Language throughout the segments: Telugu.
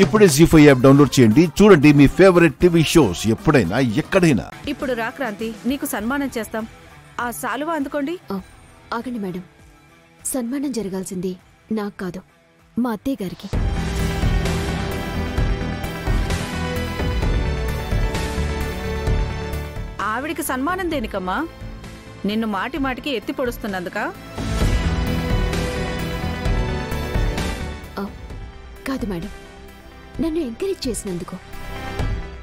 ఇప్పుడే జీ5 యాప్ డౌన్లోడ్ చేయండి. చూడండి మీ ఫేవరెట్ టీవీ షోస్ ఎప్పుడైనా ఎక్కడైనా. ఇప్పుడు రా క్రాంతి, నీకు సన్మానం చేస్తాం. ఆ సాలువా అందుకోండి. ఆగండి మేడం, సన్మానం జరగాల్సింది నాకు కాదు, మా అత్తయ్య గారికి. ఆవిడికి సన్మానం దేనికమ్మా? నిన్ను మాటి మాటికి ఎత్తి పొడుస్తున్నందుక? కాదు మేడం, నన్ను ఎంకరేజ్ చేసినందుకు.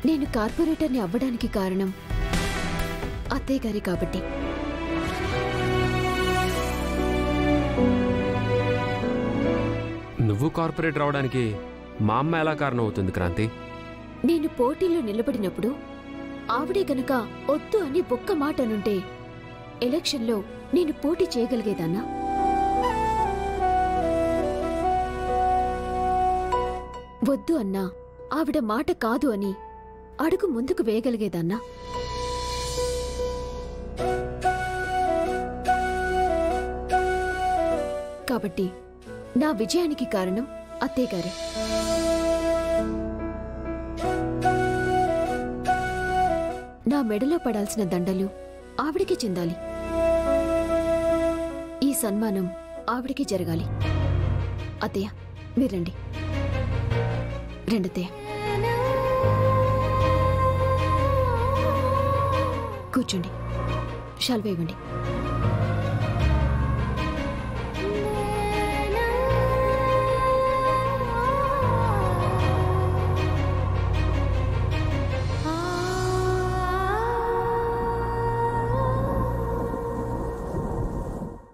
నేను కార్పొరేటర్ని అవ్వడానికి కారణం అత్తయ్య గారి కాబట్టి. నువ్వు కార్పొరేటర్ అవడానికి మా అమ్మ ఎలా కారణం అవుతుంది క్రాంతి? నేను పోటీలో నిలబడినప్పుడు ఆవిడే గనక వద్దు అని ఒక్క మాట అనుంటే ఎలక్షన్లో నేను పోటీ చేయగలిగేదాన్నా? వద్దు అన్నా ఆవిడ మాట కాదు అని అడుగు ముందుకు వేయగలిగేదాన్నా? కాబట్టి నా విజయానికి కారణం అత్తయ్య గారే. నా మెడలో పడాల్సిన దండలు ఆవిడికి చెందాలి. ఈ సన్మానం ఆవిడికి జరగాలి. అత్తయ్య మీరండి. రెండత్తయ్య కూర్చోండి, షాల్వా ఇవ్వండి.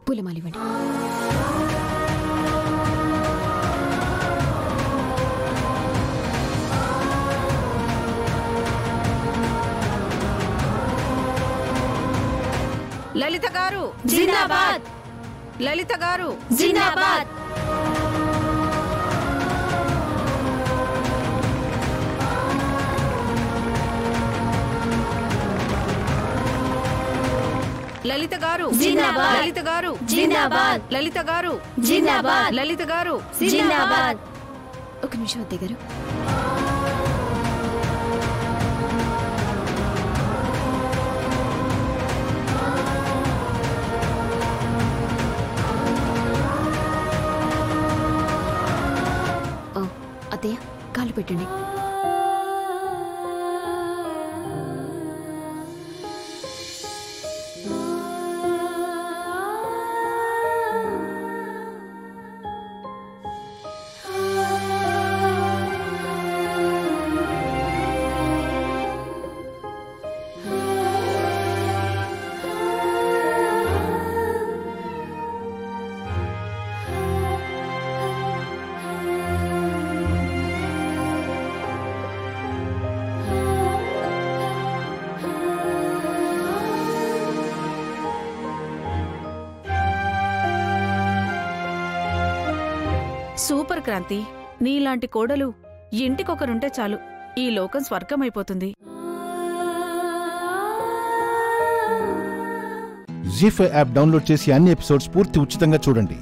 పూలమాలివ్వండి. లలిత గారు జిందాబాద్! లలిత గారు జిందాబాద్! లలిత గారు జిందాబాద్! లలిత గారు జిందాబాద్! లలిత గారు జిందాబాద్! లలిత గారు జిందాబాద్! ఒక నిమిషం అత్తయ్య గారు. అత్తయ్య కాలు పెట్టండి. సూపర్ క్రాంతి, నీలాంటి కోడలు ఇంటికొకరుంటే చాలు, ఈ లోకం స్వర్గమైపోతుంది. జీ5 యాప్ డౌన్లోడ్ చేసి అన్ని ఎపిసోడ్స్ పూర్తి ఉచితంగా చూడండి.